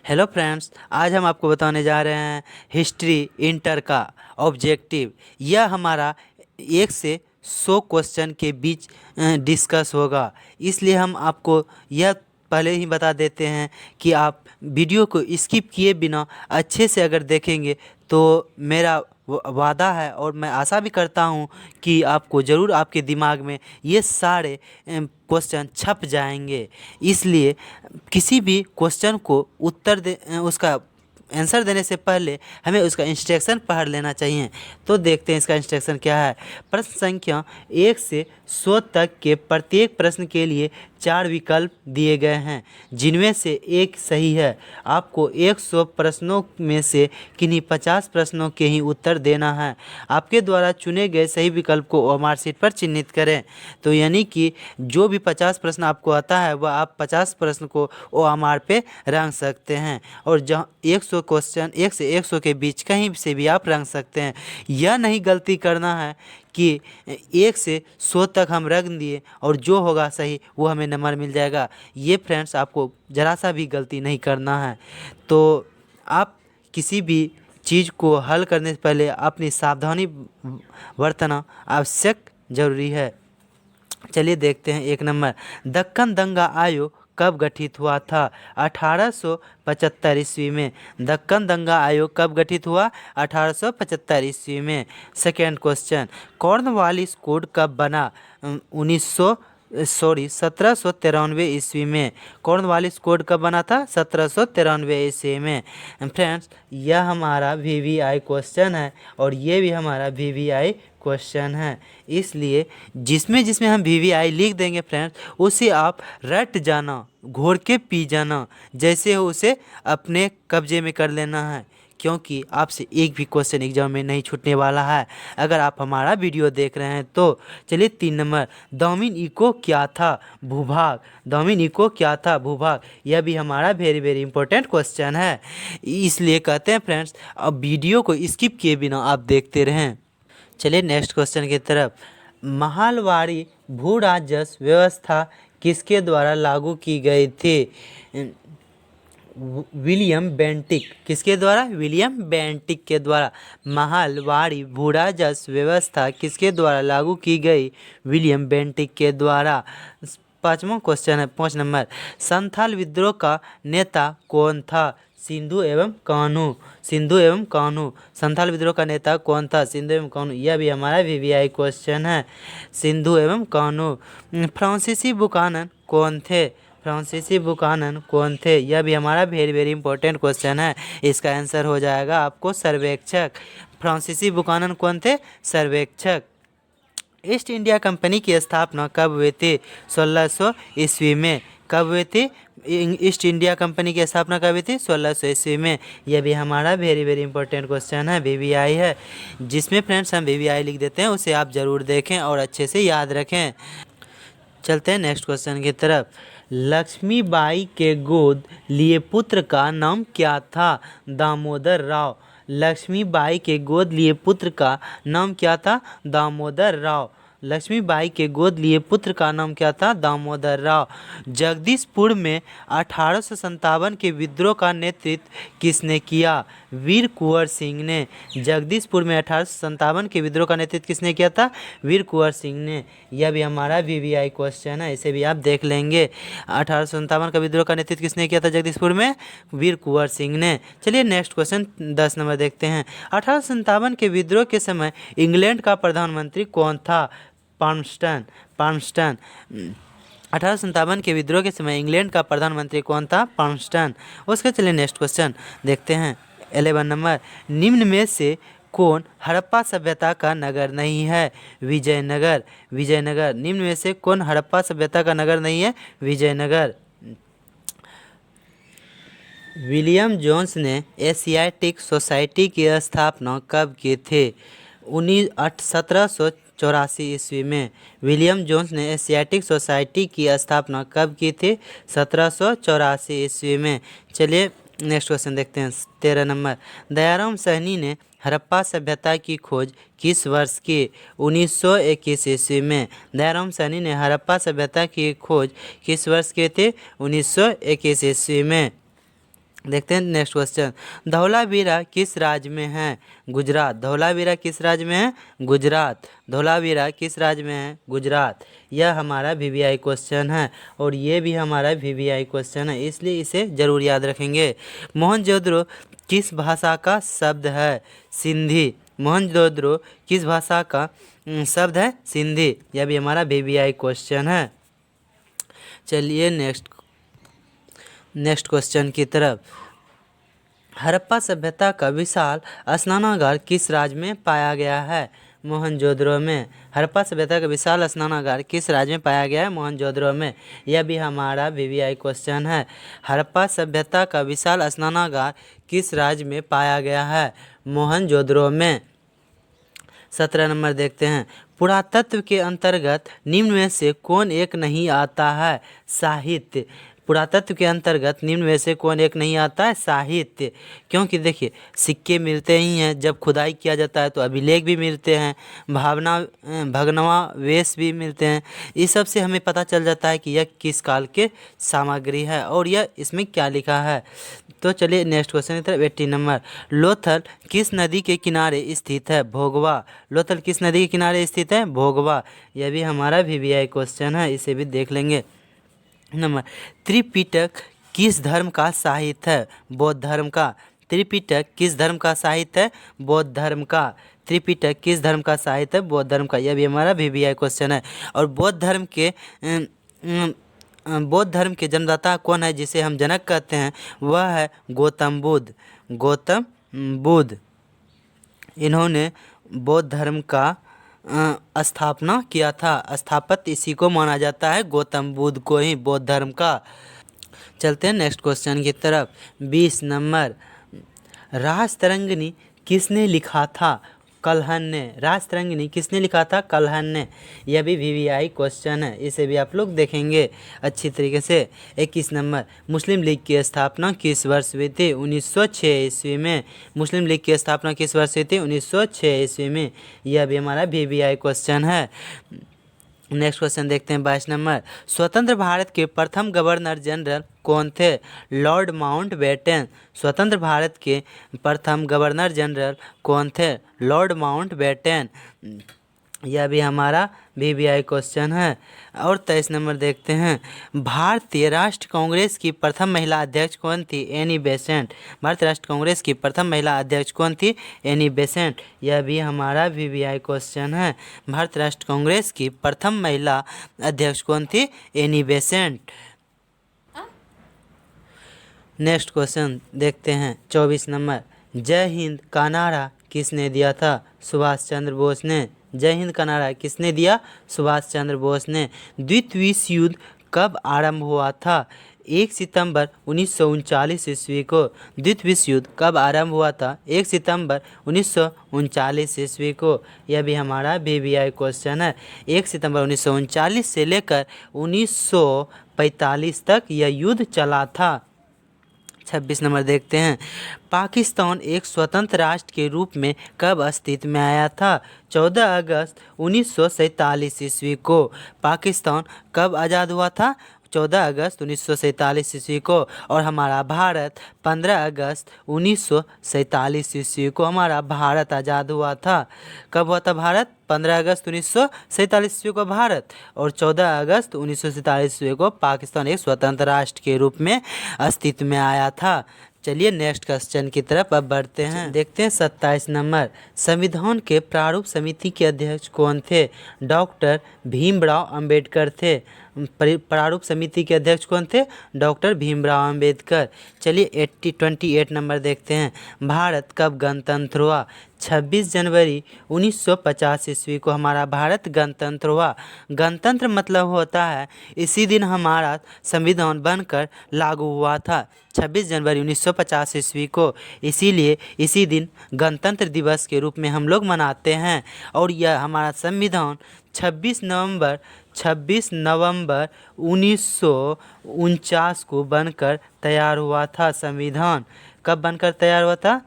Hello friends, आज हम आपको बताने जा रहे हैं हिस्ट्री इंटर का ऑब्जेक्टिव। यह हमारा 1 से 100 क्वेश्चन के बीच डिस्कस होगा। इसलिए हम आपको यह पहले ही बता देते हैं कि आप वीडियो को स्किप किए बिना अच्छे से अगर देखेंगे तो मेरा वादा है और मैं आशा भी करता हूँ कि आपको ज़रूर आपके दिमाग में ये सारे क्वेश्चन छप जाएंगे। इसलिए किसी भी क्वेश्चन को उसका आंसर देने से पहले हमें उसका इंस्ट्रक्शन पढ़ लेना चाहिए। तो देखते हैं इसका इंस्ट्रक्शन क्या है। प्रश्न संख्या 1 से 100 तक के प्रत्येक प्रश्न के लिए 4 विकल्प दिए गए हैं, जिनमें से एक सही है। आपको 100 प्रश्नों में से किन्हीं 50 प्रश्नों के ही उत्तर देना है। आपके द्वारा चुने गए सही विकल्प को ओएमआर शीट पर चिन्हित करें। तो यानी कि जो भी 50 प्रश्न आपको आता है वह आप 50 प्रश्न को ओएमआर पे रंग सकते हैं, और जहाँ 100 क्वेश्चन 1 से 100 के बीच कहीं से भी आप रंग सकते हैं। यह नहीं गलती करना है कि 1 से 100 तक हम रख दिए और जो होगा सही वो हमें नंबर मिल जाएगा। ये फ्रेंड्स आपको ज़रा सा भी गलती नहीं करना है। तो आप किसी भी चीज़ को हल करने से पहले अपनी सावधानी बरतना आवश्यक ज़रूरी है। चलिए देखते हैं 1 नंबर। दक्कन दंगा आयोग कब गठित हुआ था? 1875 ईस्वी में। दक्कन दंगा आयोग कब गठित हुआ? 1875 ईस्वी में। Second question. कॉर्नवालिस कोड कब बना? 1793 ईस्वी में। कॉर्नवालिस कोड कब बना था? 1793 ईस्वी में। फ्रेंड्स, यह हमारा वीवीआई क्वेश्चन है और ये भी हमारा वीवीआई क्वेश्चन है। इसलिए जिसमें जिसमें हम वीवीआई लिख देंगे फ्रेंड्स, उसे आप रट जाना, घोर के पी जाना, जैसे हो उसे अपने कब्जे में कर लेना है, क्योंकि आपसे एक भी क्वेश्चन एग्जाम में नहीं छूटने वाला है अगर आप हमारा वीडियो देख रहे हैं तो। चलिए 3 नंबर। डोमिनिको क्या था? भूभाग। डोमिनिको क्या था? भूभाग। यह भी हमारा वेरी वेरी इंपॉर्टेंट क्वेश्चन है। इसलिए कहते हैं फ्रेंड्स, अब वीडियो को स्किप किए बिना आप देखते रहें। चलिए नेक्स्ट क्वेश्चन की तरफ। महालवाड़ी भू राजस्व व्यवस्था किसके द्वारा लागू की गई थी? William Bentinck. किसके द्वारा? विलियम बेंटिक के द्वारा। महालवाड़ी भू राजस्व व्यवस्था किसके द्वारा लागू की गई? विलियम बेंटिक के द्वारा। 5वां क्वेश्चन है 5 नंबर। संथाल विद्रोह का नेता कौन था? सिंधु एवं कान्हू। सिंधु एवं कान्हू। संथाल विद्रोह का नेता कौन था? सिंधु एवं कान्हू। यह भी हमारा वीवीआई क्वेश्चन है। सिंधु एवं कान्हू। फ्रांसीसी बुकानन कौन थे? फ्रांसीसी बुकानन कौन थे? यह भी हमारा वेरी वेरी इंपॉर्टेंट क्वेश्चन है। इसका आंसर हो जाएगा आपको सर्वेक्षक। फ्रांसीसी बुकानन कौन थे? सर्वेक्षक। ईस्ट इंडिया कंपनी की स्थापना कब हुई थी? 1600 ईस्वी में। कब हुई थी ईस्ट इंडिया कंपनी की स्थापना? कब हुई थी? 1600 ईस्वी में। यह भी हमारा वेरी वेरी इंपॉर्टेंट क्वेश्चन है, वीवीआई है। जिसमें फ्रेंड्स हम वीवीआई लिख देते हैं उसे आप ज़रूर देखें और अच्छे से याद रखें। चलते हैं नेक्स्ट क्वेश्चन की तरफ। लक्ष्मीबाई के गोद लिए पुत्र का नाम क्या था? दामोदर राव। लक्ष्मीबाई के गोद लिए पुत्र का नाम क्या था? दामोदर राव। लक्ष्मीबाई के गोद लिए पुत्र का नाम क्या था? दामोदर राव। जगदीशपुर में 1857 के विद्रोह का नेतृत्व किसने किया? वीर कुंवर सिंह ने। जगदीशपुर में 1857 के विद्रोह का नेतृत्व किसने किया था? वीर कुंवर सिंह ने। यह भी हमारा वीवीआई क्वेश्चन है, इसे भी आप देख लेंगे। 1857 का विद्रोह का नेतृत्व किसने किया था जगदीशपुर में? वीर कुंवर सिंह ने। चलिए नेक्स्ट क्वेश्चन 10 नंबर देखते हैं। 1857 के विद्रोह के समय इंग्लैंड का प्रधानमंत्री कौन था? पाल्मस्टन। पाल्मस्टन। 1857 के विद्रोह के समय इंग्लैंड का प्रधानमंत्री कौन था? पाल्मस्टन। उसके चलिए नेक्स्ट क्वेश्चन देखते हैं 11 नंबर। निम्न में से कौन हड़प्पा सभ्यता का नगर नहीं है? विजयनगर। विजयनगर। निम्न में से कौन हड़प्पा सभ्यता का नगर नहीं है? विजयनगर। विलियम जोन्स ने एशियाटिक सोसाइटी की स्थापना कब की थी? 1784 ईस्वी में। विलियम जोन्स ने एशियाटिक सोसाइटी की स्थापना कब की थी? 1784 ईस्वी में। चलिए नेक्स्ट क्वेश्चन देखते हैं 13 नंबर। दयाराम साहनी ने हड़प्पा सभ्यता की खोज किस वर्ष की? 1921 ईस्वी में। दयाराम साहनी ने हड़प्पा सभ्यता की खोज किस वर्ष की थी? 1921 ईस्वी में। देखते हैं नेक्स्ट क्वेश्चन। धौलावीरा किस राज्य में है? गुजरात। धौलावीरा किस राज्य में है? गुजरात। धौलावीरा किस राज्य में है? गुजरात। यह हमारा वीवीआई क्वेश्चन है और ये भी हमारा वीवीआई क्वेश्चन है, इसलिए इसे ज़रूर याद रखेंगे। मोहनजोदड़ो किस भाषा का शब्द है? सिंधी। मोहनजोदड़ो किस भाषा का शब्द है? सिंधी। यह भी हमारा वीवीआई क्वेश्चन है। चलिए नेक्स्ट क्वेश्चन की तरफ। हड़प्पा सभ्यता का विशाल स्नानागार किस राज्य में पाया गया है? मोहनजोदड़ो में। हड़प्पा सभ्यता का विशाल स्नानागार किस राज्य में पाया गया है? मोहनजोदड़ो में। यह भी हमारा वीवीआई क्वेश्चन है। हड़प्पा सभ्यता का विशाल स्नानागार किस राज्य में पाया गया है? मोहनजोदड़ो में। 17 नंबर देखते हैं। पुरातत्व के अंतर्गत निम्न में से कौन एक नहीं आता है? साहित्य। पुरातत्व के अंतर्गत निम्न में से कौन एक नहीं आता है? साहित्य। क्योंकि देखिए सिक्के मिलते ही हैं, जब खुदाई किया जाता है तो अभिलेख भी मिलते हैं, भग्नावशेष भी मिलते हैं। इस सब से हमें पता चल जाता है कि यह किस काल के सामग्री है और यह इसमें क्या लिखा है। तो चलिए नेक्स्ट क्वेश्चन की तरफ। 18 नंबर। लोथल किस नदी के किनारे स्थित है? भोगवा। लोथल किस नदी के किनारे स्थित है? भोगवा। यह भी हमारा वीवीआई क्वेश्चन है, इसे भी देख लेंगे। नंबर। त्रिपिटक किस धर्म का साहित्य है? बौद्ध धर्म का। त्रिपिटक किस धर्म का साहित्य है? बौद्ध धर्म का। त्रिपिटक किस धर्म का साहित्य है? बौद्ध धर्म का। यह भी हमारा वीवीआई क्वेश्चन है। और बौद्ध धर्म के जन्मदाता कौन है, जिसे हम जनक कहते हैं? वह है गौतम बुद्ध। गौतम बुद्ध, इन्होंने बौद्ध धर्म का स्थापना किया था। स्थापत्य इसी को माना जाता है, गौतम बुद्ध को ही, बौद्ध धर्म का। चलते हैं नेक्स्ट क्वेश्चन की तरफ। 20 नंबर। राजतरंगिणी किसने लिखा था? कल्हण ने। राजतरंगिणी किसने लिखा था? कल्हण ने। यह भी वीवीआई क्वेश्चन है, इसे भी आप लोग देखेंगे अच्छी तरीके से। 21 नंबर। मुस्लिम लीग की स्थापना किस वर्ष हुई थी? 1906 ईस्वी में। मुस्लिम लीग की स्थापना किस वर्ष हुई थी? 1906 ईस्वी में। यह भी हमारा वीवीआई क्वेश्चन है। नेक्स्ट क्वेश्चन देखते हैं। 22 नंबर। स्वतंत्र भारत के प्रथम गवर्नर जनरल कौन थे? Lord Mountbatten. स्वतंत्र भारत के प्रथम गवर्नर जनरल कौन थे? Lord Mountbatten. यह भी हमारा वीवीआई क्वेश्चन है। और 23 नंबर देखते हैं। भारतीय राष्ट्र कांग्रेस की प्रथम महिला अध्यक्ष कौन थी? Annie Besant. भारतीय राष्ट्र कांग्रेस की प्रथम महिला अध्यक्ष कौन थी? Annie Besant. यह भी हमारा वीवीआई क्वेश्चन है। भारतीय राष्ट्र कांग्रेस की प्रथम महिला अध्यक्ष कौन थी? Annie Besant. नेक्स्ट क्वेश्चन देखते हैं। 24 नंबर। जय हिंद का नारा किसने दिया था? सुभाष चंद्र बोस ने। जय हिंद का नारा किसने दिया? सुभाष चंद्र बोस ने। द्वितीय विश्व युद्ध कब आरंभ हुआ था? 1 सितंबर 1939 ईस्वी को। द्वितीय विश्व युद्ध कब आरंभ हुआ था? 1 सितंबर 1939 ईस्वी को। यह भी हमारा वीवीआई क्वेश्चन है। 1 सितंबर 1939 से लेकर 1945 तक यह युद्ध चला था। 26 नंबर देखते हैं। पाकिस्तान एक स्वतंत्र राष्ट्र के रूप में कब अस्तित्व में आया था? 14 अगस्त 1947 ईस्वी को। पाकिस्तान कब आज़ाद हुआ था? 14 अगस्त 1947 ईस्वी को। और हमारा भारत 15 अगस्त 1947 ईस्वी को हमारा भारत आज़ाद हुआ था। कब हुआ था भारत? 15 अगस्त 1947 ईस्वी को भारत, और 14 अगस्त 1947 ईस्वी को पाकिस्तान एक स्वतंत्र राष्ट्र के रूप में अस्तित्व में आया था। चलिए नेक्स्ट क्वेश्चन की तरफ अब बढ़ते हैं। देखते हैं 27 नंबर। संविधान के प्रारूप समिति के अध्यक्ष कौन थे? डॉक्टर भीमराव अंबेडकर थे। प्रारूप समिति के अध्यक्ष कौन थे? डॉक्टर भीमराव अंबेडकर। चलिए 28 नंबर देखते हैं। भारत कब गणतंत्र हुआ? 26 जनवरी 1950 ईस्वी को हमारा भारत गणतंत्र हुआ। गणतंत्र मतलब होता है इसी दिन हमारा संविधान बनकर लागू हुआ था, 26 जनवरी 1950 ईस्वी को। इसीलिए इसी दिन गणतंत्र दिवस के रूप में हम लोग मनाते हैं। और यह हमारा संविधान 26 नवंबर 1949 को बनकर तैयार हुआ था। संविधान कब बनकर तैयार हुआ था?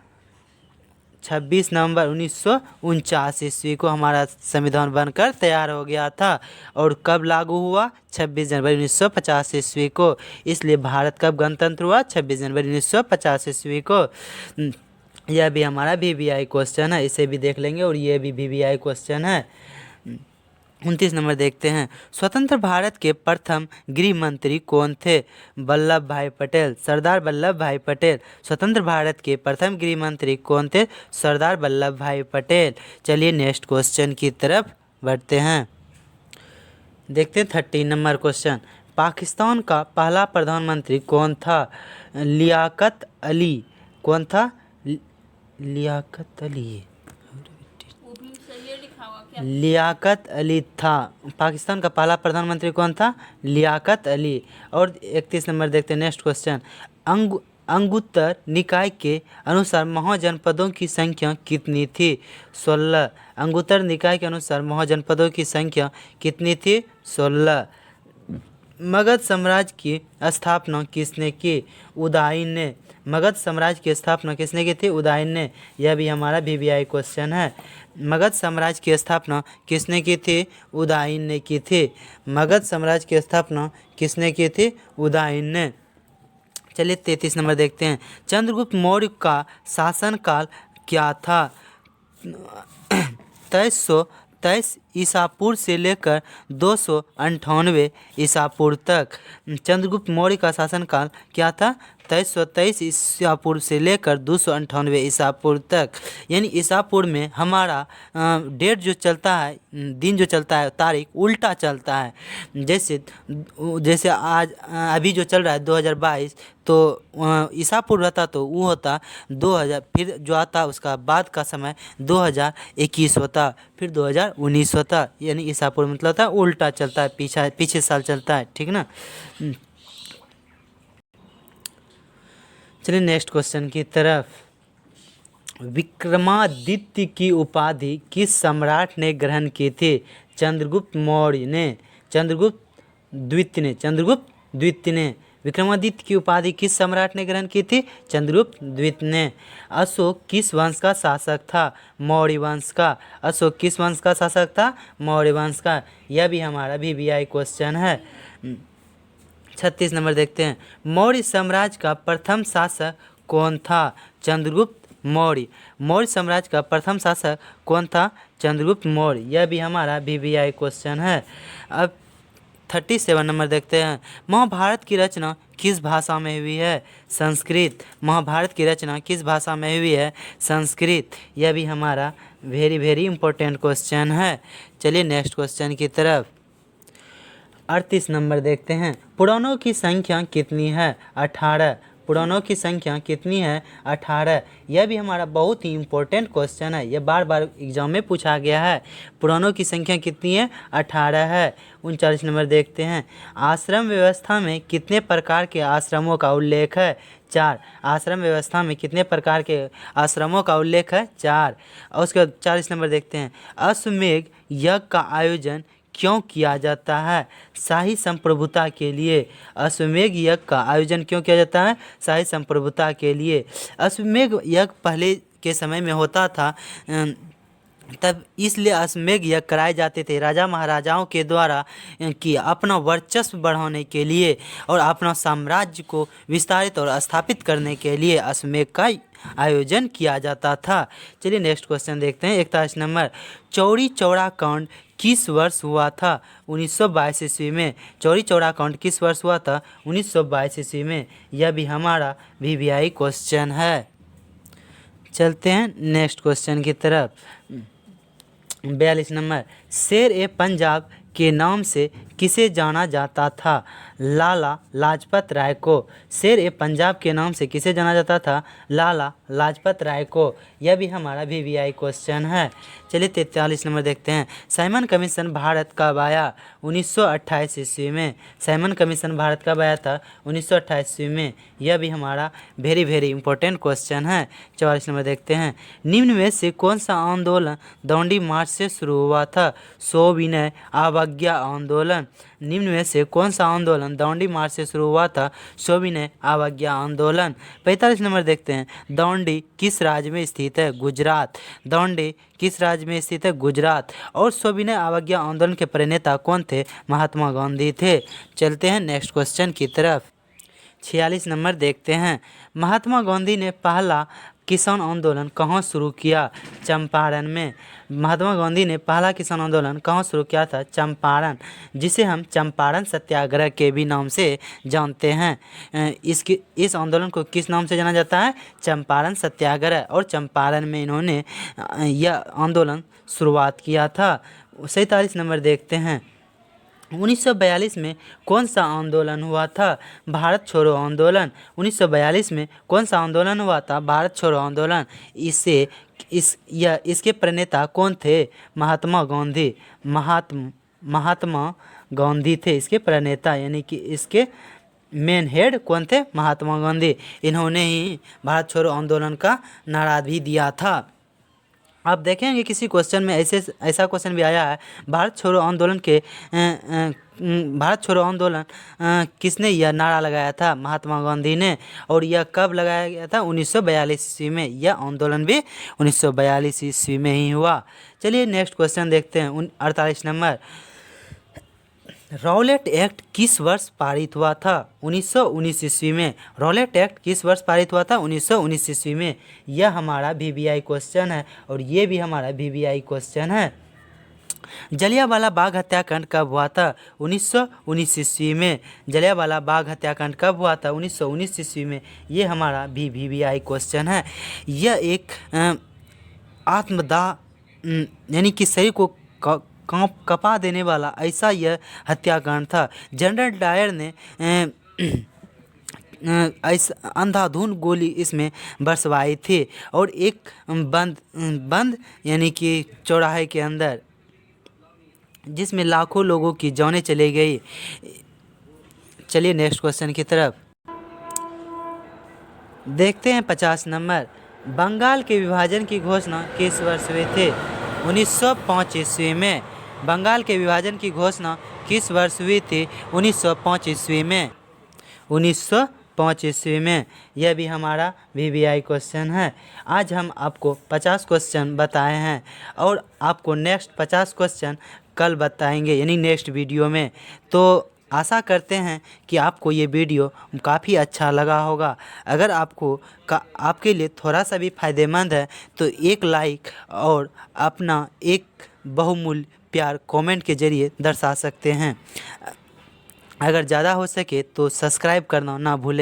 26 नवंबर 1949 ईस्वी को हमारा संविधान बनकर तैयार हो गया था। और कब लागू हुआ? 26 जनवरी 1950 ईस्वी को। इसलिए भारत कब गणतंत्र हुआ? 26 जनवरी 1950 ईस्वी को। यह भी हमारा VVI क्वेश्चन है, इसे भी देख लेंगे। और ये भी VVI क्वेश्चन है। 29 नंबर देखते हैं। स्वतंत्र भारत के प्रथम गृह मंत्री कौन थे? वल्लभ भाई पटेल, सरदार वल्लभ भाई पटेल। स्वतंत्र भारत के प्रथम गृह मंत्री कौन थे? सरदार वल्लभ भाई पटेल। चलिए नेक्स्ट क्वेश्चन की तरफ बढ़ते हैं। देखते हैं 30 नंबर क्वेश्चन। पाकिस्तान का पहला प्रधानमंत्री कौन था? लियाकत अली। कौन था? लियाकत अली। लियाकत अली था। पाकिस्तान का पहला प्रधानमंत्री कौन था? लियाकत अली। और 31 नंबर देखते हैं नेक्स्ट क्वेश्चन। अंगुत्तर निकाय के अनुसार महाजनपदों की संख्या कितनी थी? 16। अंगुत्तर निकाय के अनुसार महाजनपदों की संख्या कितनी थी? 16। मगध साम्राज्य की स्थापना किसने की? उदयन ने। मगध साम्राज्य की स्थापना किसने की थी? उदयन ने। यह भी हमारा VVI क्वेश्चन है। मगध साम्राज्य की स्थापना किसने की थी? उदयन ने की थी। मगध साम्राज्य की स्थापना किसने की थी? उदयन ने। चलिए 33 नंबर देखते हैं। चंद्रगुप्त मौर्य का शासनकाल क्या था? 2323 ईसापूर्व से लेकर 298 ईसापूर्व तक। चंद्रगुप्त मौर्य का शासनकाल क्या था? 2323 ईसापूर्व से लेकर 298 ईसापूर्व तक। यानी ईसापूर्व में हमारा डेट जो चलता है, दिन जो चलता है, तारीख उल्टा चलता है। जैसे आज अभी जो चल रहा है 2022, तो ईसापूर्व रहता तो वो होता 2000, फिर जो आता उसका बाद का समय 2021 होता, फिर 2019 होता। यानी ईसापूर्व मतलब था उल्टा चलता है, पीछे साल चलता है। ठीक ना। चलिए नेक्स्ट क्वेश्चन की तरफ। विक्रमादित्य की उपाधि किस सम्राट ने ग्रहण की थी? चंद्रगुप्त मौर्य ने। चंद्रगुप्त द्वितीय ने। विक्रमादित्य की उपाधि किस सम्राट ने ग्रहण की थी? चंद्रगुप्त द्वितीय ने। अशोक किस वंश का शासक था? मौर्य वंश का। अशोक किस वंश का शासक था? मौर्य वंश का। यह भी हमारा VVI क्वेश्चन है। 36 नंबर देखते हैं। मौर्य साम्राज्य का प्रथम शासक कौन था? चंद्रगुप्त मौर्य। मौर्य साम्राज्य का प्रथम शासक कौन था? चंद्रगुप्त मौर्य। यह भी हमारा VVI क्वेश्चन है। अब 37 नंबर देखते हैं। महाभारत की रचना किस भाषा में हुई है? संस्कृत। महाभारत की रचना किस भाषा में हुई है? संस्कृत। यह भी हमारा वेरी इंपॉर्टेंट क्वेश्चन है। चलिए नेक्स्ट क्वेश्चन की तरफ। 38 नंबर देखते हैं। पुराणों की संख्या कितनी है? 18। पुराणों की संख्या कितनी है? 18। यह भी हमारा बहुत ही इम्पोर्टेंट क्वेश्चन है, यह बार बार एग्जाम में पूछा गया है। पुराणों की संख्या कितनी है? 18 है। 39 नंबर देखते हैं। आश्रम व्यवस्था में कितने प्रकार के आश्रमों का उल्लेख है? 4। आश्रम व्यवस्था में कितने प्रकार के आश्रमों का उल्लेख है? 4। और उसके बाद 40 नंबर देखते हैं। अश्वमेध यज्ञ का आयोजन क्यों किया जाता है? शाही संप्रभुता के लिए। अश्वमेध यज्ञ का आयोजन क्यों किया जाता है? शाही संप्रभुता के लिए। अश्वमेध यज्ञ पहले के समय में होता था, तब इसलिए अश्वमेध यज्ञ कराए जाते थे राजा महाराजाओं के द्वारा कि अपना वर्चस्व बढ़ाने के लिए और अपना साम्राज्य को विस्तारित और स्थापित करने के लिए अश्वमेध का आयोजन किया जाता था। चलिए नेक्स्ट क्वेश्चन देखते हैं। 41 नंबर। चौरी चौरा कांड किस वर्ष हुआ था? 1922 ईस्वी में। चौरी चौरा कांड किस वर्ष हुआ था? 1922 ईस्वी में। यह भी हमारा VVI क्वेश्चन है। चलते हैं नेक्स्ट क्वेश्चन की तरफ। 42 नंबर। शेर ए पंजाब के नाम से किसे जाना जाता था? लाला लाजपत राय को। शेर ए पंजाब के नाम से किसे जाना जाता था? लाला लाजपत राय को। यह भी हमारा VVI क्वेश्चन है। चलिए 43 नंबर देखते हैं। साइमन कमीशन भारत कब आया? 1928 ईस्वी में। साइमन कमीशन भारत कब आया था? 1928 ईस्वी में। यह भी हमारा वेरी इंपॉर्टेंट क्वेश्चन है। 44 नंबर देखते हैं। निम्न में से कौन सा आंदोलन दांडी मार्च से शुरू हुआ था? सविनय अवज्ञा आंदोलन। निम्न में से कौन सा आंदोलन दांडी मार्च से शुरू हुआ था? सविनय अवज्ञा आंदोलन। 45 नंबर देखते हैं, दांडी किस राज्य में स्थित है? गुजरात। दांडी किस राज्य में स्थित है? गुजरात। और सविनय अवज्ञा आंदोलन के प्रणेता कौन थे? महात्मा गांधी थे। चलते हैं नेक्स्ट क्वेश्चन की तरफ। 46 नंबर देखते हैं, महात्मा गांधी ने पहला किसान आंदोलन कहाँ शुरू किया? चंपारण में। महात्मा गांधी ने पहला किसान आंदोलन कहाँ शुरू किया था? चंपारण, जिसे हम चंपारण सत्याग्रह के भी नाम से जानते हैं। इस आंदोलन को किस नाम से जाना जाता है? चंपारण सत्याग्रह। और चंपारण में इन्होंने यह आंदोलन शुरुआत किया था। 47 नंबर देखते हैं, 1942 में कौन सा आंदोलन हुआ था? भारत छोड़ो आंदोलन। 1942 में कौन सा आंदोलन हुआ था? भारत छोड़ो आंदोलन। इसके प्रणेता कौन थे? महात्मा गांधी। महात्मा गांधी थे इसके प्रणेता, यानी कि इसके मेन हेड कौन थे? महात्मा गांधी। इन्होंने ही भारत छोड़ो आंदोलन का नारा भी दिया था। आप देखेंगे किसी क्वेश्चन में ऐसा क्वेश्चन भी आया है, भारत छोड़ो आंदोलन किसने यह नारा लगाया था? महात्मा गांधी ने। और यह कब लगाया गया था? 1942 ईस्वी में। यह आंदोलन भी 1942 ईस्वी में ही हुआ। चलिए नेक्स्ट क्वेश्चन देखते हैं। 48 नंबर, रॉलेट एक्ट किस वर्ष पारित हुआ था? 1919 ईस्वी में। रॉलेट एक्ट किस वर्ष पारित हुआ था? 1919 ईस्वी में। यह हमारा VVI क्वेश्चन है और ये भी हमारा VVI क्वेश्चन है। जलियांवाला बाग हत्याकांड कब हुआ था? 1919 ईस्वी में। जलियांवाला बाग हत्याकांड कब हुआ था? 1919 ईस्वी में। ये हमारा भी VVI क्वेश्चन है। यह एक आत्मदाह यानी कि शरीर को कपा देने वाला ऐसा यह हत्याकांड था। जनरल डायर ने ऐसा अंधाधुंध गोली इसमें बरसवाई थी और एक बंद यानी कि चौराहे के अंदर, जिसमें लाखों लोगों की जानें चली गई। चलिए नेक्स्ट क्वेश्चन की तरफ देखते हैं। 50 नंबर, बंगाल के विभाजन की घोषणा किस वर्ष हुई थी? 1905 ईस्वी में। बंगाल के विभाजन की घोषणा किस वर्ष हुई थी? 1905 ईस्वी में। 1905 ईस्वी में। यह भी हमारा VVI क्वेश्चन है। आज हम आपको 50 क्वेश्चन बताए हैं और आपको नेक्स्ट 50 क्वेश्चन कल बताएंगे, यानी नेक्स्ट वीडियो में। तो आशा करते हैं कि आपको ये वीडियो काफ़ी अच्छा लगा होगा। अगर आपके लिए थोड़ा सा भी फ़ायदेमंद है तो एक लाइक और अपना एक बहुमूल्य प्यार कमेंट के ज़रिए दर्शा सकते हैं। अगर ज़्यादा हो सके तो सब्सक्राइब करना ना भूलें।